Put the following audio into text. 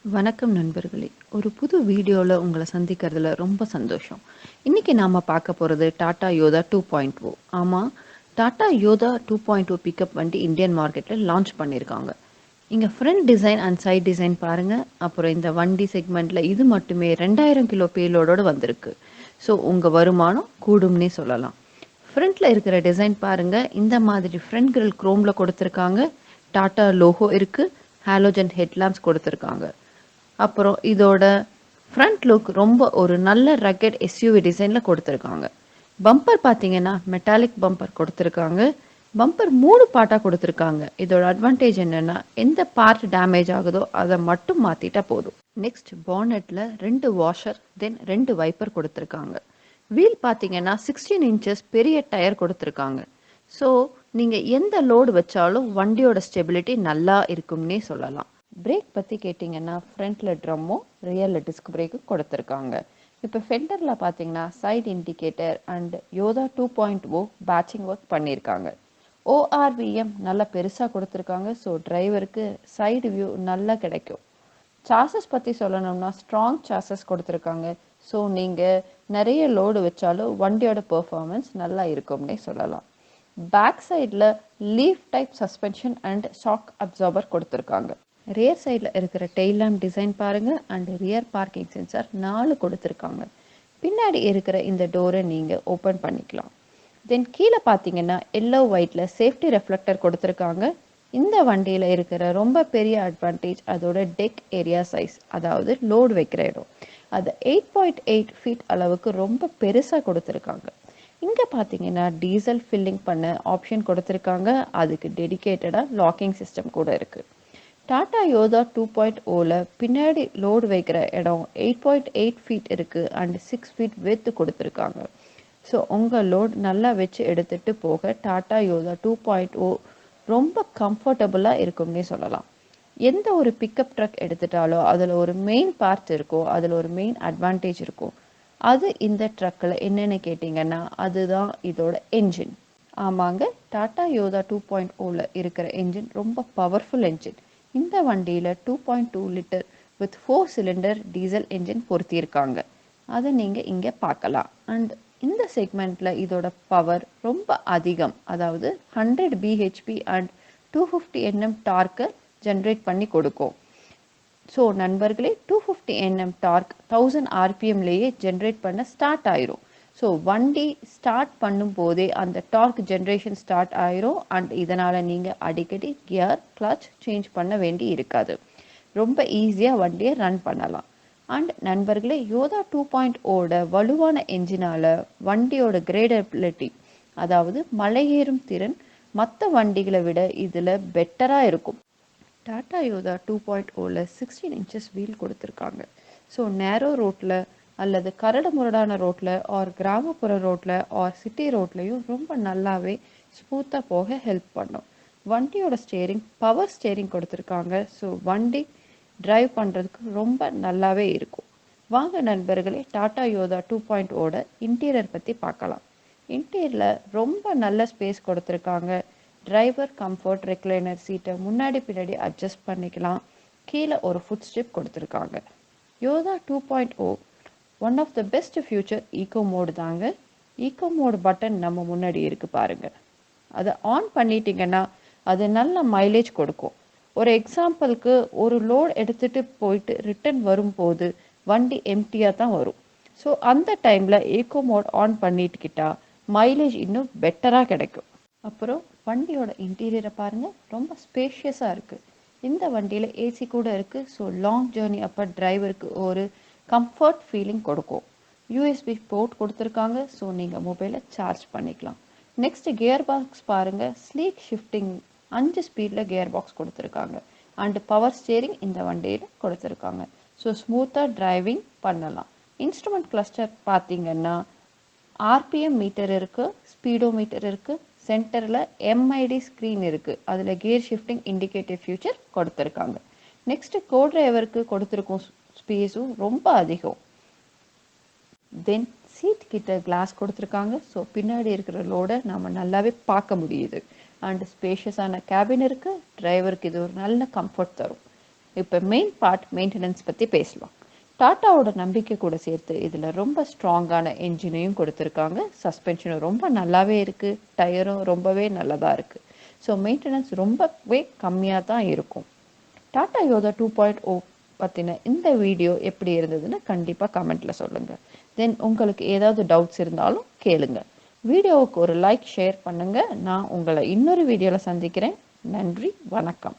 வணக்கம் நண்பர்களே. ஒரு புது வீடியோல உங்கள சந்திக்கிறதுல ரொம்ப சந்தோஷம். இன்னைக்கு நாம பார்க்க போறது டாடா யோதா 2.0. ஆமா, டாடா யோதா 2.0 பிக்கப் வண்டி இந்தியன் மார்க்கெட்ல லான்ச் பண்ணியிருக்காங்க. இங்க front design and side design பாருங்க. அப்புறம் இந்த வண்டி செக்மெண்ட்ல இது மட்டுமே 2000 கிலோ பேலோடோட வந்திருக்கு. ஸோ உங்க வருமானம் கூடும்னே சொல்லலாம். ஃப்ரண்ட்ல இருக்கிற டிசைன் பாருங்க. இந்த மாதிரி ஃப்ரண்ட் கிரில் குரோம்ல கொடுத்துருக்காங்க. டாடா லோகோ இருக்கு. ஹாலோஜன் ஹெட்லாம்ப்ஸ் கொடுத்துருக்காங்க. அப்புறம் இதோட ஃப்ரண்ட் லுக் ரொம்ப ஒரு நல்ல ரக்கெட் எஸ்யூவி டிசைனில் கொடுத்துருக்காங்க. பம்பர் பார்த்தீங்கன்னா மெட்டாலிக் பம்பர் கொடுத்துருக்காங்க. பம்பர் 3 பார்ட்டாக கொடுத்துருக்காங்க. இதோட அட்வான்டேஜ் என்னன்னா எந்த பார்ட் டேமேஜ் ஆகுதோ அதை மட்டும் மாற்றிட்டா போதும். நெக்ஸ்ட் பானெட்டில் 2 வாஷர் தென் 2 வைப்பர் கொடுத்துருக்காங்க. வீல் பார்த்தீங்கன்னா 16 இன்ச்சஸ் பெரிய டயர் கொடுத்துருக்காங்க. ஸோ நீங்கள் எந்த லோடு வச்சாலும் வண்டியோட ஸ்டெபிலிட்டி நல்லா இருக்கும்னே சொல்லலாம். பிரேக் பற்றி கேட்டிங்கன்னா ஃப்ரண்ட்டில் ட்ரம்மும் ரியரில் டிஸ்க் பிரேக்கும் கொடுத்துருக்காங்க. இப்போ ஃபெண்டரில் பார்த்தீங்கன்னா side indicator and Yodha 2.0 patching work பண்ணியிருக்காங்க. ஓஆர்விஎம் நல்லா பெருசாக கொடுத்துருக்காங்க. ஸோ டிரைவருக்கு சைடு வியூ நல்லா கிடைக்கும். சாசஸ் பற்றி சொல்லணும்னா ஸ்ட்ராங் சாசஸ் கொடுத்துருக்காங்க. ஸோ நீங்கள் நிறைய லோடு வச்சாலும் வண்டியோட பெர்ஃபார்மன்ஸ் நல்லா இருக்கும்னே சொல்லலாம். பேக் சைடில் leaf type suspension and shock absorber கொடுத்துருக்காங்க. ரியர் சைடில் இருக்கிற டெயில் லேம்ப் டிசைன் பாருங்கள். அண்ட் ரியர் பார்க்கிங் சென்சார் 4 கொடுத்துருக்காங்க. பின்னாடி இருக்கிற இந்த டோரை நீங்கள் ஓப்பன் பண்ணிக்கலாம். தென் கீழே பார்த்தீங்கன்னா எல்லோ ஒயிட்டில் சேஃப்டி ரெஃப்ளெக்டர் கொடுத்துருக்காங்க. இந்த வண்டியில் இருக்கிற ரொம்ப பெரிய அட்வான்டேஜ் அதோட டெக் ஏரியா சைஸ், அதாவது லோடு வைக்கிற இடம். அது 8.8 ஃபீட் அளவுக்கு ரொம்ப பெருசாக கொடுத்துருக்காங்க. இங்கே பார்த்தீங்கன்னா டீசல் ஃபில்லிங் பண்ண ஆப்ஷன் கொடுத்துருக்காங்க. அதுக்கு டெடிகேட்டடாக லாக்கிங் சிஸ்டம் கூட இருக்குது. டாடா யோதா 2.0ல பின்னாடி லோடு வைக்கிற இடம் 8.8 ஃபீட் இருக்குது அண்ட் 6 ஃபீட் வித் கொடுத்துருக்காங்க. ஸோ உங்கள் லோட் நல்லா வச்சு எடுத்துகிட்டு போக டாடா யோதா 2.0 ரொம்ப கம்ஃபர்டபுளாக இருக்கும்னே சொல்லலாம். எந்த ஒரு பிக்கப் ட்ரக் எடுத்துட்டாலோ அதில் ஒரு மெயின் பார்ட் இருக்கோ, அதில் ஒரு மெயின் அட்வான்டேஜ் இருக்கும். அது இந்த ட்ரக்கில் என்னென்னு கேட்டிங்கன்னா அதுதான் இதோட என்ஜின். ஆமாங்க, டாடா யோதா 2.0ல இருக்கிற என்ஜின் ரொம்ப பவர்ஃபுல் என்ஜின். இந்த வண்டியில் 2.2 litre with 4 cylinder diesel engine பொருத்தியிருக்காங்க. அதை நீங்கள் இங்கே பார்க்கலாம். அண்ட் இந்த செக்மெண்ட்டில் இதோட பவர் ரொம்ப அதிகம், அதாவது 100 பிஹெச்பி அண்ட் 250 Nm டார்க்கை ஜென்ரேட் பண்ணி கொடுக்கும். ஸோ நண்பர்களே, 250 Nm டார்க் 1000 ஆர்பிஎம்லேயே ஜென்ரேட் பண்ண ஸ்டார்ட் ஆயிரும். ஸோ வண்டி ஸ்டார்ட் பண்ணும் போதே அந்த டார்க் ஜென்ரேஷன் ஸ்டார்ட் ஆயிரும். அண்ட் இதனால் நீங்கள் அடிக்கடி கியர் கிளச் சேஞ்ச் பண்ண வேண்டி இருக்காது. ரொம்ப ஈஸியாக வண்டியை ரன் பண்ணலாம். அண்ட் நண்பர்களே, யோதா 2.0 வலுவான என்ஜினால் வண்டியோட கிரேடபிலிட்டி, அதாவது மலையேறும் திறன் மற்ற வண்டிகளை விட இதில் பெட்டராக இருக்கும். டாடா யோதா 2.0ல 16 இன்ச்சஸ் வீல் கொடுத்துருக்காங்க. ஸோ நேரோ ரோட்டில் அல்லது கரடு முரடான ரோட்டில் ஆர் கிராமப்புற ரோட்டில் ஆர் சிட்டி ரோட்லேயும் ரொம்ப நல்லாவே ஸ்மூத்தாக போக ஹெல்ப் பண்ணும். வண்டியோட ஸ்டேரிங் பவர் ஸ்டேரிங் கொடுத்துருக்காங்க. ஸோ வண்டி டிரைவ் பண்ணுறதுக்கு ரொம்ப நல்லாவே இருக்கும். வாங்க நண்பர்களே, டாடா யோதா 2.0 இன்டீரியர் பற்றி பார்க்கலாம். இன்டீரியரில் ரொம்ப நல்ல ஸ்பேஸ் கொடுத்துருக்காங்க. டிரைவர் கம்ஃபர்ட் ரெக்லைனர் சீட்டை முன்னாடி பின்னாடி அட்ஜஸ்ட் பண்ணிக்கலாம். கீழே ஒரு ஃபுட் ஸ்ட்ரிப் கொடுத்துருக்காங்க. Yodha 2.0 one of the best future eco mode தாங்க. ஈகோ மோடு பட்டன் நம்ம முன்னாடி இருக்குது பாருங்கள். அதை ஆன் பண்ணிட்டீங்கன்னா அது நல்ல மைலேஜ் கொடுக்கும். ஒரு எக்ஸாம்பிளுக்கு, ஒரு லோட் எடுத்துகிட்டு போயிட்டு ரிட்டர்ன் வரும்போது வண்டி எம்டியாக தான் வரும். ஸோ அந்த டைமில் ஈகோ மோட் ஆன் பண்ணிட்டுக்கிட்டா மைலேஜ் இன்னும் பெட்டராக கிடைக்கும். அப்புறம் வண்டியோட இன்டீரியரை பாருங்கள், ரொம்ப ஸ்பேஷியஸாக இருக்குது. இந்த வண்டியில் ஏசி கூட இருக்குது. ஸோ லாங் ஜேர்னி அப்போ டிரைவருக்கு ஒரு கம்ஃபர்ட் ஃபீலிங் கொடுக்கும். யூஎஸ்பி போர்ட் கொடுத்துருக்காங்க. ஸோ நீங்கள் மொபைலை சார்ஜ் பண்ணிக்கலாம். நெக்ஸ்ட் கியர் பாக்ஸ் பாருங்கள். ஸ்லீக் ஷிஃப்டிங் 5 ஸ்பீடில் கியர் பாக்ஸ் கொடுத்துருக்காங்க. அண்டு பவர் ஸ்டேரிங் இந்த வண்டியில் கொடுத்துருக்காங்க. ஸோ ஸ்மூத்தாக டிரைவிங் பண்ணலாம். இன்ஸ்ட்ருமெண்ட் கிளஸ்டர் பார்த்தீங்கன்னா ஆர்பிஎம் மீட்டர் இருக்குது, ஸ்பீடோ மீட்டர் இருக்குது, சென்டரில் எம்ஐடி ஸ்க்ரீன் இருக்குது. அதில் கியர் ஷிஃப்டிங் இண்டிகேட்டிவ் ஃபியூச்சர் கொடுத்துருக்காங்க. நெக்ஸ்ட்டு கோ டிரைவருக்கு கொடுத்துருக்கோம் ஸ்பேஸும் ரொம்ப அதிகம். தென் சீட் கிட்ட கிளாஸ் கொடுத்துருக்காங்க. ஸோ பின்னாடி இருக்கிற லோடை நம்ம நல்லாவே பார்க்க முடியுது. அண்ட் ஸ்பேஷியஸான கேபின் இருக்குது. டிரைவருக்கு இது ஒரு நல்ல கம்ஃபர்ட் தரும். இப்போ மெயின் பார்ட் மெயின்டெனன்ஸ் பற்றி பேசலாம். டாட்டாவோட நம்பிக்கை கூட சேர்த்து இதில் ரொம்ப ஸ்ட்ராங்கான என்ஜினையும் கொடுத்துருக்காங்க. சஸ்பென்ஷனும் ரொம்ப நல்லாவே இருக்குது, டயரும் ரொம்பவே நல்லதாக இருக்குது. ஸோ மெயின்டெனன்ஸ் ரொம்பவே கம்மியாக தான் இருக்கும். டாடா யோதா 2.0 பற்றின இந்த வீடியோ எப்படி இருந்ததுன்னு கண்டிப்பாக கமெண்ட்டில் சொல்லுங்கள். தென் உங்களுக்கு ஏதாவது டவுட்ஸ் இருந்தாலும் கேளுங்க. வீடியோவுக்கு ஒரு லைக் ஷேர் பண்ணுங்கள். நான் உங்களை இன்னொரு வீடியோவில் சந்திக்கிறேன். நன்றி, வணக்கம்.